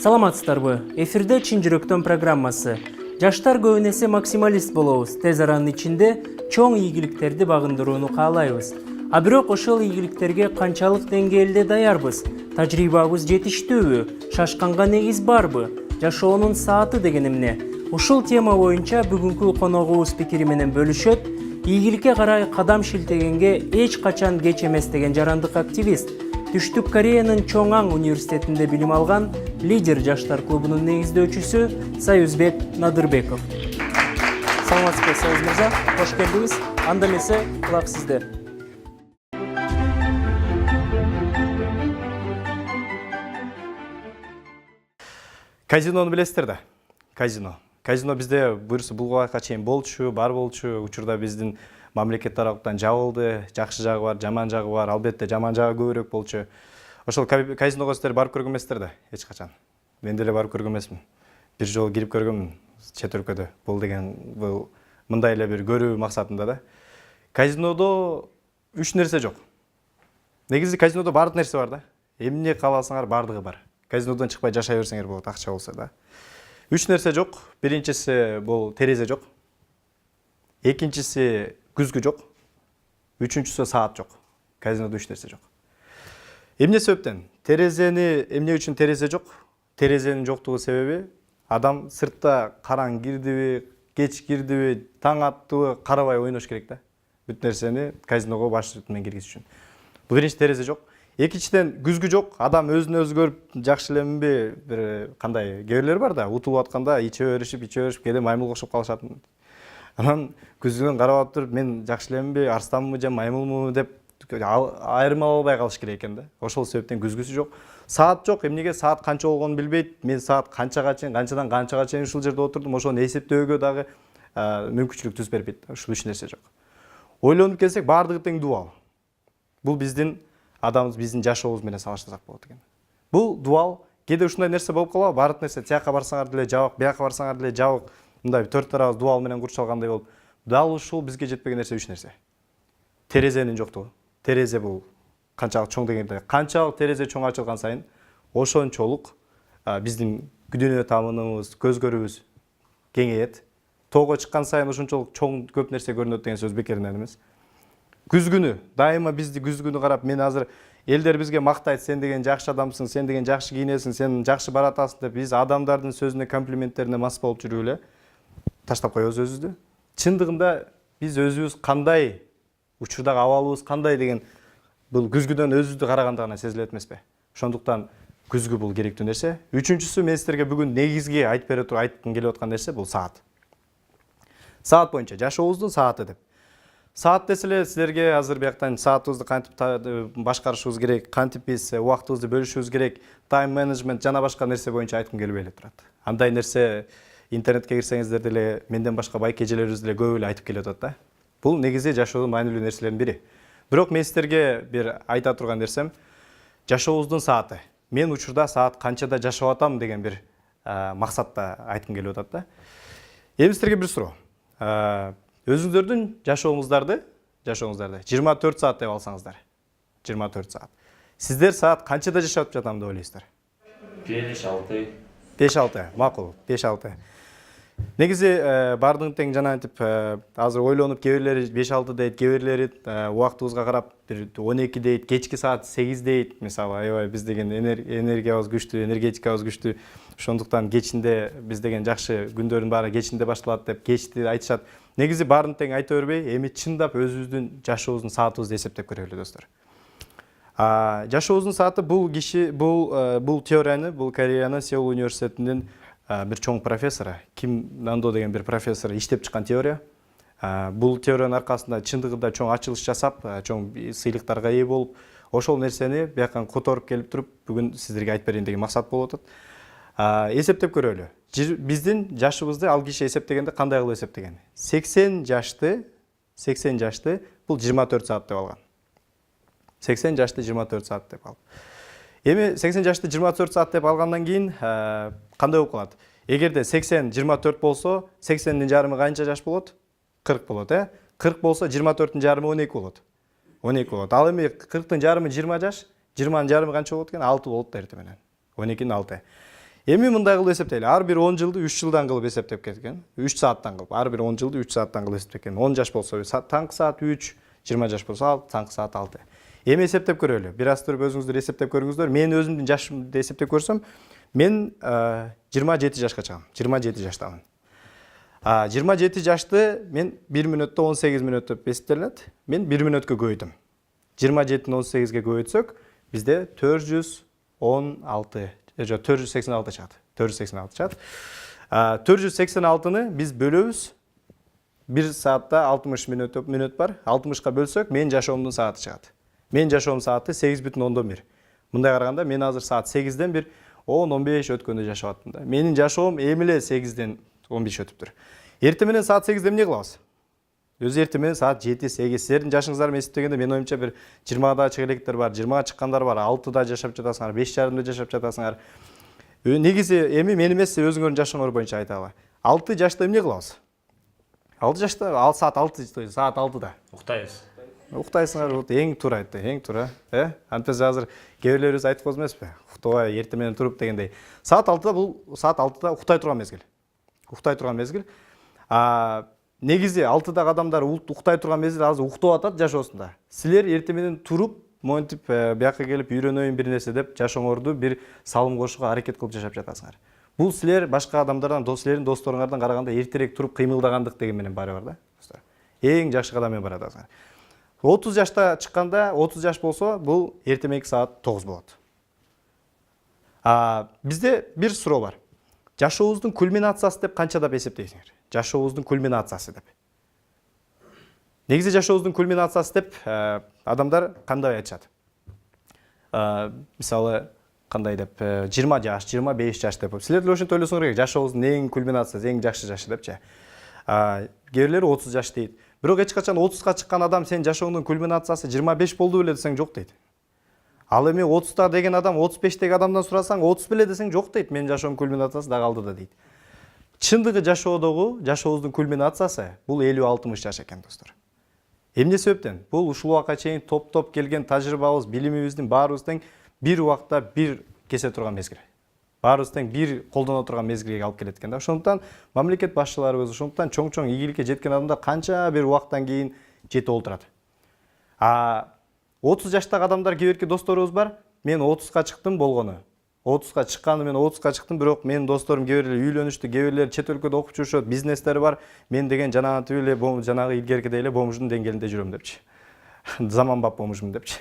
Саламатсыздарбы? Эфирде Чын жүрөктөн программасы. Жаштар көбүнесе максималист болобуз. Тез аранын ичинде чоң ийгиликтерди багындырууну каалайбыз. А бирок ошол ийгиликтерге канчалык деңгээлде даярбыз? Тажрыйбабыз жетиштүүбү? Шашканга негиз барбы? Жашоонун сааты деген эмне? Ушул тема боюнча бүгүнкү коногубуз пикири менен бөлүшөт. Ийгиликке карай кадам шилтегенге эч качан кеч эмес деген жарандык активист. Түштүк Кореянын Чоңан университетинде билим алган лидер жаштар клубунун негиздөөчүсү Союзбек Надырбеков. Саламатсызбы, Союз мырза? Кош келдиңиз. Анда эмесе кулак сизде. Казинону билесиздер да? Казино бизде буюрса бул убакка чейин болчу, бар болчу. Учурда биздин мамлекет тараптан жабылды. Жакшы жагы бар, жаман жагы бар. Албетте жаман жагы көбүрөөк болчу. Ошол казиного сиздер барып көргөн эмессиздер да, эч качан. Мен деле барып көргөн эмесмин. Бир жолу кирип көргөмүн чет өлкөдө. Бул деген мындай эле бир көрүү максатында да. Казинодо үч нерсе жок. Негизи казинодо баардык нерсе бар да. Эмне кааласаңар баардыгы бар. Казинодон чыкпай жашай берсеңер болот, акча болсо да. Үч нерсе жок. Биринчиси бул терезе жок. Экинчиси күзгү жок. Үчүнчүсү саат жок. Казинодо үч нерсе жок. Эмне себептен? Эмне үчүн терезе жок? Терезенин жоктугу себеби адам сыртта караң кирдиби, кеч кирдиби, таң аттыбы карабай ойнош керек да. Бүт нерсени казиного баш менен киргизиш үчүн. Бул биринчи терезе жок. Экинчиден күзгү жок. Адам өзүн өзү көрүп жакшы эленби, бир кандай кээ бирлер бар да, утулуп атканда иче беришип, кээде маймылга окшоп калышат. Анан күзгүдөн карап туруп, мен жакшы эленби, арстанмы же маймылмы деп айырмалай албай калыш керек экен да. Ошол себептен күзгүсү жок. Саат жок. Эмнеге? Саат канча болгонун билбейт. Мен саат канчага чейин, канчадан канчага чейин ушул жерде отурдум, ошону эсептөөгө дагы мүмкүнчүлүк түзүп бербейт. Ушул үч нерсе жок. Ойлонуп келсек, баардыгы тең дубал. Бул биздин адамыбыз, биздин жашообуз менен салыштырсак болот экен. Бул дубал. Кээде ушундай нерсе болуп калабы? Баардык нерсе тияка барсаңар деле жабык, бияка барсаңар деле жабык. Мындай төрт тарабы дубал менен курчалгандай болуп. Дал ушул бизге жетпеген нерсе үч нерсе. Терезенин жоктугу. Терезе бул канчалык чоң дегенде, канчалык терезе чоң ачылган сайын ошончолук биздин дүйнө таанымыбыз, көз көрүүбүз кеңейет. Тоого чыккан сайын ошончолук чоң көп нерсе көрүнөт деген сөз бекеринен эмес. Күзгүнү, дайыма бизди күзгүнү карап, мен азыр элдер бизге мактайт, сен деген жакшы адамсың, сен деген жакшы кийинесиң, сен жакшы баратасың деп биз адамдардын сөзүнө, комплименттерине мас болуп жүрүп эле таштап коебуз өзүбүздү. Чындыгында биз өзүбүз кандай, учурдагы абалыбыз кандай деген бул күзгүдөн өзүбүздү караганда гана сезилет эмеспи? Ошондуктан күзгү бул керектүү нерсе. Үчүнчүсү, мен сиздерге бүгүн негизги айткым келип аткан нерсе бул саат. Саат боюнча жашообуздун сааты деп. Саат деселе силерге азыр бияктан саатыбызды кантип башкарышыбыз керек, кантип биз убактыбызды бөлүшүбүз керек, тайм менеджмент жана башка нерсе боюнча айткым келбей эле турат. Андай нерсе интернетке кирсеңиздер деле менден башка байке эжелерибиз деле көп эле айтып келип атат да. Бул негизи жашоодун маанилүү нерселеринин бири. Бирок мен сиздерге бир айта турган нерсем, жашообуздун сааты. Мен учурда саат канчада жашап атам деген бир максатта айткым келип атат да. Эми сиздерге бир суроо. Өзүңүздөрдүн жашооңуздарды 24 саат деп алсаңыздар. 24 саат. Сиздер саат канчада жашап жатам деп ойлойсуздар? 5-6. 5-6, макул, 5-6. Негизи баардыгын тең жана антип азыр ойлонуп, кээ бирлери 5-6 дейт, кээ бирлери убактыбызга карап бир 12 дейт, кечки саат 8 дейт. Мисалы, аябай биз деген энергиябыз күчтүү, энергетикабыз күчтүү. Ошондуктан кечинде биз деген жакшы күндөрдүн баары кечинде башталат деп кечти айтышат. Негизи баарын тең айта бербей, эми чындап өзүбүздүн жашообуздун саатыбызды эсептеп көрөлү достор. Жашообуздун сааты бул теорияны, бул Кореянын Сеул университетинин бир чоң профессору, Ким Нандо деген бир профессор иштеп чыккан теория. Бул теориянын аркасында чындыгында чоң ачылыш жасап, чоң сыйлыктарга ээ болуп, ошол нерсени бияка которуп келип туруп, бүгүн сиздерге айтып берейин деген максат болуп атат. Эсептеп көрөлү. Биздин жашыбызды ал киши эсептегенде кандай кылып эсептеген? 80 жашты бул 24 саат деп алган. 80 жашты 24 саат деп алып. Эми 80 жашты 24 саат деп алгандан кийин кандай болуп калат? Эгерде 80 24 болсо, 80-дин жарымы канча жаш болот? 40 болот, 40 болсо 24-тин жарымы 12 болот. 12 болот. Ал эми 40-тын жарымы 20 жаш, 20-нын жарымы канча болот экен? 6 болот да эртең менен. 12-nin 6. Эми мындай кылып эсептейли. Ар бир 10 жылды 3 жылдан кылып эсептеп кеткен. 3 сааттан кылып. Ар бир 10 жылды 3 сааттан кылып эсептеп кеткен. 10 жаш болсо таңкы саат 3, 20 жаш болсо таңкы саат 6. Эми эсептеп көрөлү. Бир аз туруп өзүңүздөр эсептеп көрүңүздөр. Мен өзүмдүн жашымды эсептеп көрсөм, мен 27 жашка чыгам. 27 жаштамын. 27 жашты мен 1 мүнөттө 18 мүнөт деп эсептелет. Мен 1 мүнөткө көбөйдүм. 27-ні 18-ге көбөйтсөк, бизде 416, 486 чыгат. 486 чыгат. 486-ны биз бөлөбүз. 1 саатта 60 мүнөт бар. 60-ка бөлсөк, мен жашоомдун сааты чыгат. Мен жашоом сааты 8,1. Мындай караганда мен азыр саат 8-ден бир 10-15 өткөндө жашап атам да. Менин жашоом эми эле 8-ден 15 өтүптүр. Эртең менен саат 8-де эмне кылабыз? Өзү эртең менен саат 7-8. Силердин жашыңыздар менен эсептегенде мен оюмча бир 20-да чыгылектер бар, 20-га чыккандар бар, 6-да жашап жатасыңар, 5,5-да жашап жатасыңар. Негизи эми мен эмес, өзүңөрдүн жашыңар боюнча айталы. 6 жашта эмне кылабыз? 6 жашта саат 6-да. Уктайбыз. Уктайсыңар, эң туура айтты, эң туура. Антпес азыр кээ бирлерибиз айтып койсун эмеспи? Уктабай эртең менен туруп дегендей. Саат 6-да бул саат 6-да уктай турган мезгил. Уктай турган мезгил. Негизи 6-дагы адамдар уктай турган мезгил азыр уктап атат жашоосунда. Силер эртең менен туруп, монтип бияка келип үйрөнөйүн бир нерсе деп жашооңорду бир салым кошууга аракет кылып жашап жатасыңар. Бул силер башка адамдардан, силердин досторуңардан караганда эртерээк туруп кыймылдагандык деген менен баары бар да, достор. Эң жакшы кадам менен баратасыңар. 30 жашта чыкканда, 30 жаш болсо, бул эртең мененки саат 9 болот. Бизде бир суроо бар. Жашообуздун кульминациясы деп канчадап эсептейсиңер? Жашообуздун кульминациясы деп. Негизи жашообуздун кульминациясы деп адамдар кандай айтышат? Мисалы, кандай деп 20 жаш, 25 жаш деп. Силер деле ошентип ойлосоңор керек. Жашообуздун эң кульминациясы, эң жакшы жашы депчи. Кээрлери 30 жаш дейт. Бирок эч качан 30-га чыккан адам сен жашооңдун кульминациясы 25 болду беле десең жок дейт. Ал эми 30-та деген адам 35-теги адамдан сурасаң 30 беле десең жок дейт. Менин жашоомдун кульминациясы да калды да дейт. Чындыгы жашоодогу жашообуздун кульминациясы бул 50-60 жаш экен, достор. Эмне себептен? Бул ушул убакка чейин топ келген тажрыйбабыз, билимибиздин баарыбыздын бир убакта бир кесе турган мезгил. Баарыбыздын бир колдоно турган мезгилге алып келет экен да. Ошондуктан мамлекет башчыларыбыз, ошондуктан чоң ийгиликке жеткен адамдар канча бир убактан кийин жетип олтурат. 30 жаштагы адамдар кээ-бирки досторубуз бар. Мен 30-га чыктым болгону. 30-га чыкканы мен 30-га чыктым, бирок менин досторум кээ бирлери үйлөнүштү, кээ бирлери чет өлкөдө окуп жүрүшөт, бизнестери бар. Мен деген жанагы илгеркидей эле бомждун деңгээлинде жүрөм депчи. Заманбап бомжмун депчи.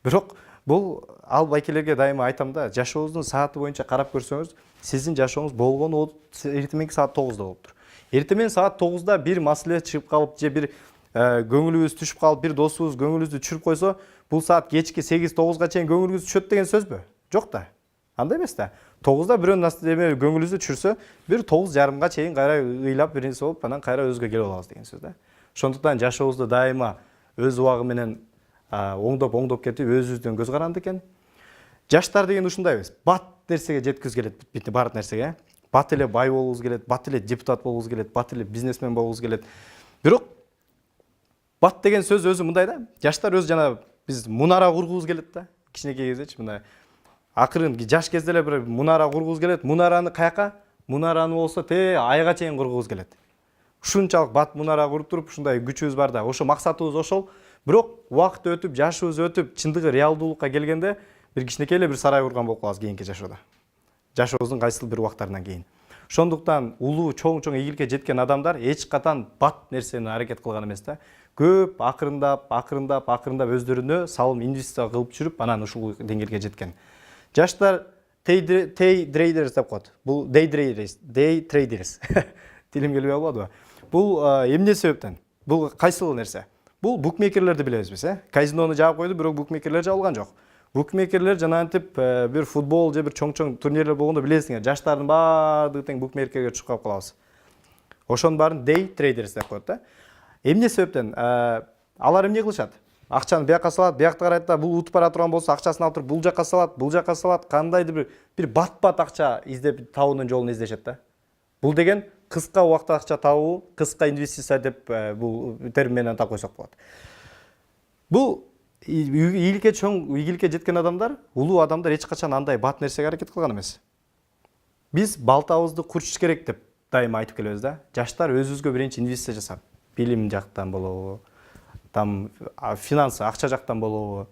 Бирок бул ал байкелерге дайыма айтам да, жашообуздун сааты боюнча карап көрсөңүз, сиздин жашооңуз болгону эртең мененки саат 9-да болуптур. Эртең менен саат 9-да бир маселе чыгып калып, же бир көңүлүбүз түшүп калып, бир досубуз көңүлүбүздү түшүрүп койсо, бул саат кечки 8-9-га чейин көңүлүңүз түшөт деген сөзбү? Жок да. Андай эмес да. 9-да бирөө көңүлүңүздү түшүрсө, бир 9:30-га чейин кайра ыйлап бир нерсе болуп, анан кайра өзгө келип алабыз деген сөз да. Ошондуктан жашообузду дайыма өз убагы менен оңдоп кетип, өзүбүздөн көз каранды экен. Жаштар деген ушундайбыз. Бат нерсеге жеткиз келет, бүтүн баардык нерсеге. Бат эле бай болубуз келет, бат эле депутат болубуз келет, бат эле бизнесмен болубуз келет. Бирок бат деген сөз өзү мындай да. Жаштар өзү жана биз мунара кургубуз келет да. Кичинекей кезечи мындай. Акырын жаш кезде эле бир мунара кургубуз келет. Мунараны каяка? Мунараны болсо айга чейин кургубуз келет. Ушунчалык бат мунара куруп туруп ушундай күчүбүз бар да. Ошо максатыбыз ошол. Бирок убакыт өтүп, жашыбыз өтүп, чындыгы реалдуулукка келгенде бир кичинекей эле бир сарай курган болуп калабыз кийинки жашоодо. Жашообуздун кайсыл бир убактарынан кийин. Ошондуктан улуу чоң ийгиликке жеткен адамдар эч катан бат нерсени аракет кылган эмес да. Көп акырындап өздөрүнө салым инвестиция кылып жүрүп, анан ушул деңгээлге жеткен. Жаштар трейдерс деп коет. Бул day traders. Тилим келбей калбадыбы? Бул эмне себептен? Бул кайсыл нерсе? Бул букмекерлерди билебиз биз, Казинону жаап койду, бирок букмекерлер жабылган жок. Букмекерлер жанагынтип бир футбол же бир чоң турнирлер болгондо билесиңер, жаштардын баардыгы тең букмекерге чуккап калабыз. Ошонун баарын day traders деп коет да. Эмне себептен? Алар эмне кылышат? Акчаны бияка салат, биякты карайт да, бул утуп бара турган болсо акчасын алып туруп бул жакка салат, кандайдыр бир бат акча издеп табуунун жолун издешет да. Бул деген кыска убакта акча табуу, кыска инвестиция деп бул термин менен атап койсок болот. Бул ийгиликке жеткен адамдар, улуу адамдар эч качан андай бат нерсеге аракет кылган эмес. Биз балтабызды курчуш керек деп дайыма айтып келебиз да. Жаштар өзүбүзгө биринчи инвестиция жасап, билим жактан болобу, там финансы, акча жактан болобу,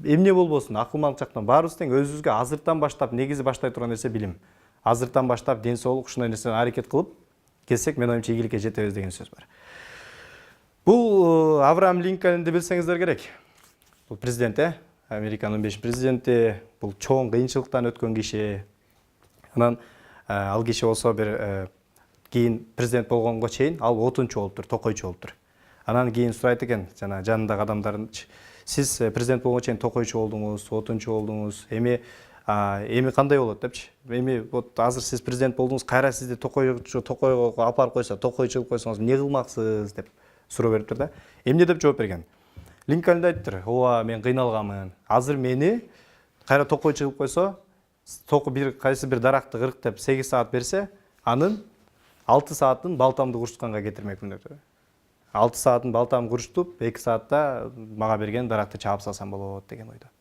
эмне болбосун, акылмандык жактан баарыбыз тең өзүбүзгө азыртан баштап негизи баштай турган нерсе билим. Азыртан баштап ден соолук ушундай нерсени аракет кылып келсек, мен оюмча ийгиликке жетебиз деген сөз бар. Бул Авраам Линкольнди билсеңиздер керек. Бул президент, Американын 15 президенти, бул чоң кыйынчылыктан өткөн киши. Анан ал киши болсо бир кийин президент болгонго чейин ал отунчу болуптур, токойчу болуптур. Анан кийин сурайт экен, жана жанындагы адамдарын, сиз президент болгонго чейин токойчу болдуңуз, отунчу болдуңуз, эми кандай болот депчи. Эми вот азыр сиз президент болдуңуз, кайра сизди токойго апарып койсо, токойчу кылып койсоңуз эмне кылмаксыз деп суроо бериптир да. Эмне деп жооп берген? Линкольн айттыр, ооба, мен кыйналганмын. Азыр мени кайра токойчу кылып койсо, кайсы бир даракты кырктеп 8 саат берсе, анын 6 саатын балтамды курчутканга кетирмекмин деп. 6 саатын балтамды курчтуп, 2 саатта мага берген даракты чаап салсам болот деген ойдо.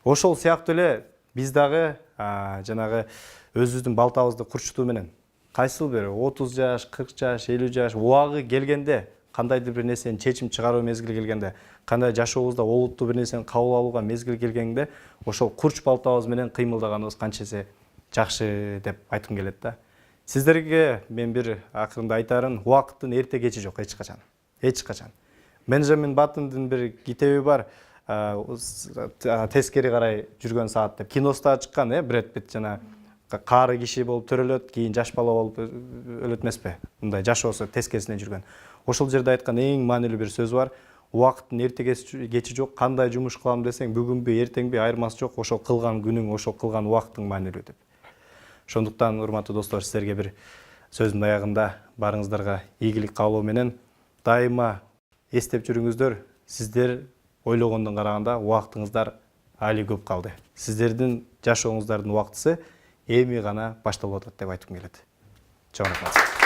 Ошол сыяктуу эле биз дагы жанагы өзүбүздүн балтабызды курчтуу менен кайсыл бир 30 жаш, 40 жаш, 50 жаш убагы келгенде, кандайдыр бир нерсени чечим чыгаруу мезгили келгенде, кандай жашообузда олуттуу бир нерсени кабыл алууга мезгил келгенде, ошол курч балтабыз менен кыймылдаганыбыз канча эсе жакшы деп айткым келет да. Сиздерге мен бир акырында айтарым, убакыттын эрте кечи жок эч качан. Эч качан. Бенджамин Баттондун бир китеби бар, тескери карай жүргөн саат деп. Киносунда чыккан, Брэд Питт жана каары киши болуп төрөлөт, кийин жаш бала болуп өлөт эмеспи? Мындай жашоосу тескерисине жүргөн. Ошол жерде айткан эң маанилүү бир сөз бар. Убакыттын эрте кечи жок, кандай жумуш кылам десең, бүгүнбү, эртеңби айырмасы жок, ошол кылган күнүң, ошол кылган убактың маанилүү деп. Ошондуктан, урматтуу достор, сиздерге бир сөзүмдүн аягында барыңыздарга ийгилик каалоо менен дайыма эстеп жүрүңүздөр, сиздер ойлогондон караганда убактыңыздар али көп калды. Сиздердин жашооңуздардын убактысы эми гана башталып атат деп айткым келет. Чоң рахмат.